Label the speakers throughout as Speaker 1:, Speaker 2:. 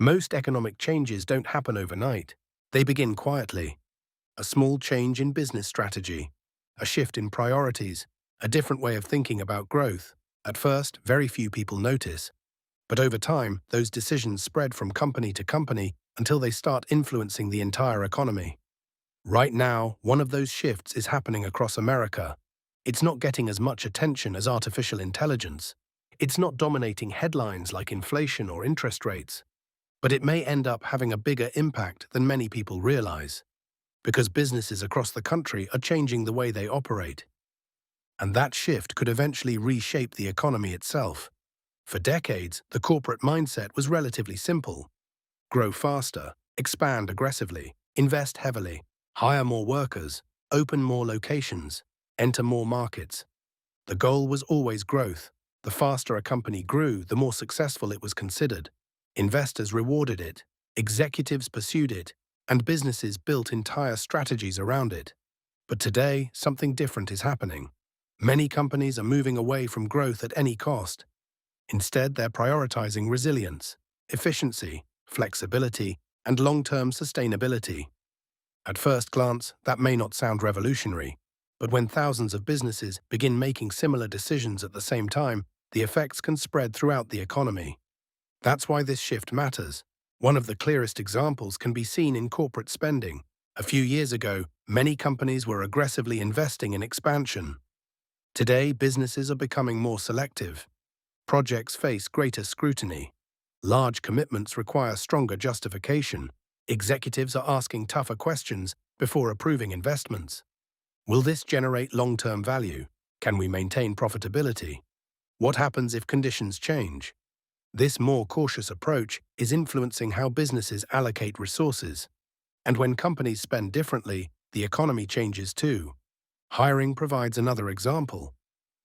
Speaker 1: Most economic changes don't happen overnight. They begin quietly. A small change in business strategy, a shift in priorities, a different way of thinking about growth. At first, very few people notice. But over time, those decisions spread from company to company until they start influencing the entire economy. Right now, one of those shifts is happening across America. It's not getting as much attention as artificial intelligence. It's not dominating headlines like inflation or interest rates. But it may end up having a bigger impact than many people realize, because businesses across the country are changing the way they operate. And that shift could eventually reshape the economy itself. For decades, the corporate mindset was relatively simple: grow faster, expand aggressively, invest heavily, hire more workers, open more locations, enter more markets. The goal was always growth. The faster a company grew, the more successful it was considered. Investors rewarded it, executives pursued it, and businesses built entire strategies around it. But today, something different is happening. Many companies are moving away from growth at any cost. Instead, they're prioritizing resilience, efficiency, flexibility, and long-term sustainability. At first glance, that may not sound revolutionary, but when thousands of businesses begin making similar decisions at the same time, the effects can spread throughout the economy. That's why this shift matters. One of the clearest examples can be seen in corporate spending. A few years ago, many companies were aggressively investing in expansion. Today, businesses are becoming more selective. Projects face greater scrutiny. Large commitments require stronger justification. Executives are asking tougher questions before approving investments. Will this generate long-term value? Can we maintain profitability? What happens if conditions change? This more cautious approach is influencing how businesses allocate resources. And when companies spend differently, the economy changes too. Hiring provides another example.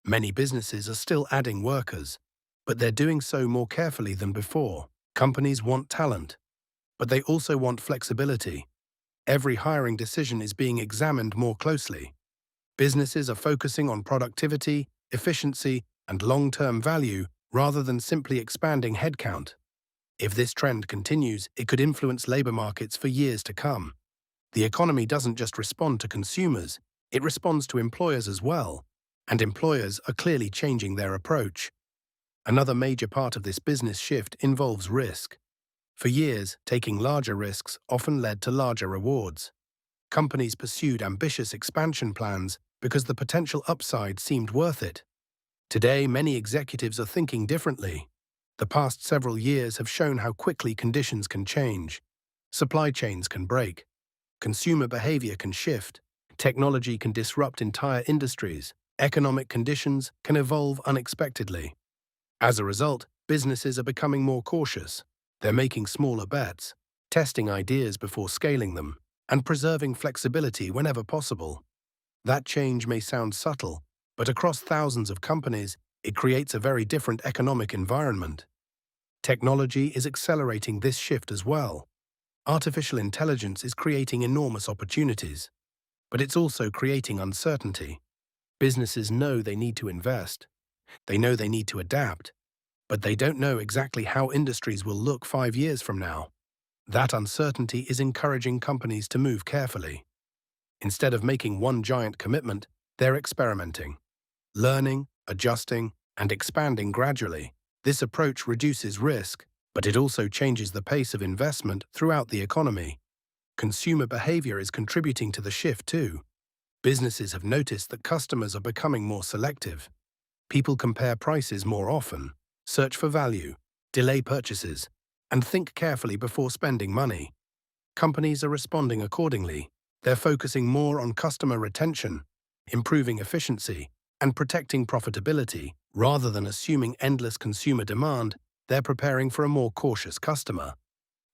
Speaker 1: Many businesses are still adding workers, but they're doing so more carefully than before. Companies want talent, but they also want flexibility. Every hiring decision is being examined more closely. Businesses are focusing on productivity, efficiency, and long-term value rather than simply expanding headcount. If this trend continues, it could influence labor markets for years to come. The economy doesn't just respond to consumers, it responds to employers as well, and employers are clearly changing their approach. Another major part of this business shift involves risk. For years, taking larger risks often led to larger rewards. Companies pursued ambitious expansion plans because the potential upside seemed worth it. Today, many executives are thinking differently. The past several years have shown how quickly conditions can change. Supply chains can break. Consumer behavior can shift. Technology can disrupt entire industries. Economic conditions can evolve unexpectedly. As a result, businesses are becoming more cautious. They're making smaller bets, testing ideas before scaling them, and preserving flexibility whenever possible. That change may sound subtle, but across thousands of companies, it creates a very different economic environment. Technology is accelerating this shift as well. Artificial intelligence is creating enormous opportunities, but it's also creating uncertainty. Businesses know they need to invest. They know they need to adapt, but they don't know exactly how industries will look 5 years from now. That uncertainty is encouraging companies to move carefully. Instead of making one giant commitment, they're experimenting, learning, adjusting, and expanding gradually. This approach reduces risk, but it also changes the pace of investment throughout the economy. Consumer behavior is contributing to the shift too. Businesses have noticed that customers are becoming more selective. People compare prices more often, search for value, delay purchases, and think carefully before spending money. Companies are responding accordingly. They're focusing more on customer retention, improving efficiency, and protecting profitability. Rather than assuming endless consumer demand, they're preparing for a more cautious customer.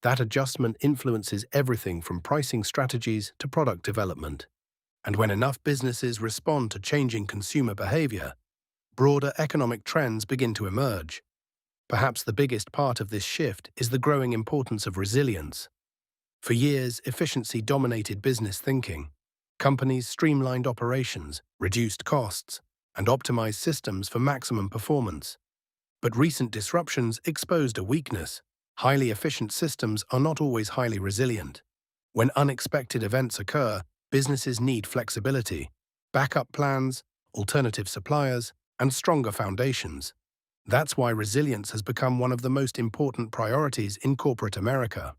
Speaker 1: That adjustment influences everything from pricing strategies to product development. And when enough businesses respond to changing consumer behavior, broader economic trends begin to emerge. Perhaps the biggest part of this shift is the growing importance of resilience. For years, efficiency dominated business thinking. Companies streamlined operations, reduced costs, and optimized systems for maximum performance. But recent disruptions exposed a weakness. Highly efficient systems are not always highly resilient. When unexpected events occur, businesses need flexibility, backup plans, alternative suppliers, and stronger foundations. That's why resilience has become one of the most important priorities in corporate America.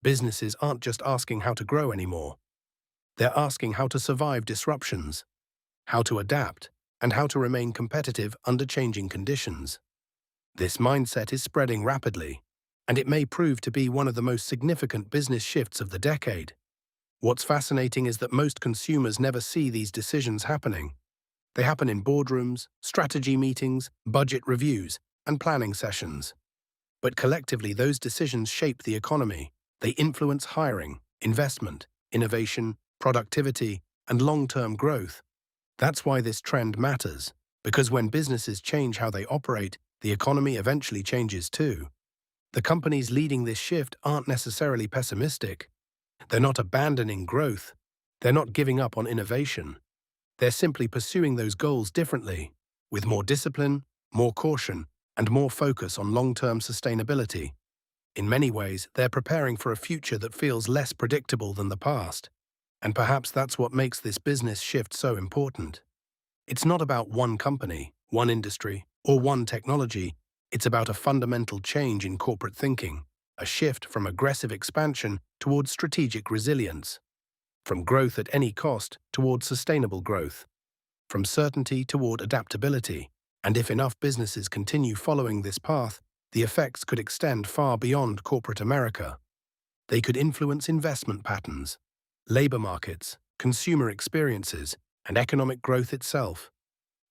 Speaker 1: Businesses aren't just asking how to grow anymore. They're asking how to survive disruptions, how to adapt, and how to remain competitive under changing conditions. This mindset is spreading rapidly, and it may prove to be one of the most significant business shifts of the decade. What's fascinating is that most consumers never see these decisions happening. They happen in boardrooms, strategy meetings, budget reviews, and planning sessions. But collectively, those decisions shape the economy. They influence hiring, investment, innovation, productivity, and long-term growth. That's why this trend matters, because when businesses change how they operate, the economy eventually changes too. The companies leading this shift aren't necessarily pessimistic. They're not abandoning growth. They're not giving up on innovation. They're simply pursuing those goals differently, with more discipline, more caution, and more focus on long-term sustainability. In many ways, they're preparing for a future that feels less predictable than the past. And perhaps that's what makes this business shift so important. It's not about one company, one industry, or one technology. It's about a fundamental change in corporate thinking, a shift from aggressive expansion towards strategic resilience, from growth at any cost toward sustainable growth, from certainty toward adaptability. And if enough businesses continue following this path, the effects could extend far beyond corporate America. They could influence investment patterns, labor markets, consumer experiences, and economic growth itself.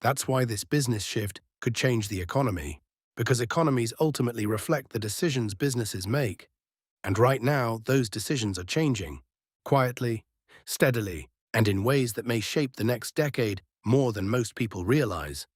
Speaker 1: That's why this business shift could change the economy, because economies ultimately reflect the decisions businesses make. And right now, those decisions are changing, quietly, steadily, and in ways that may shape the next decade more than most people realize.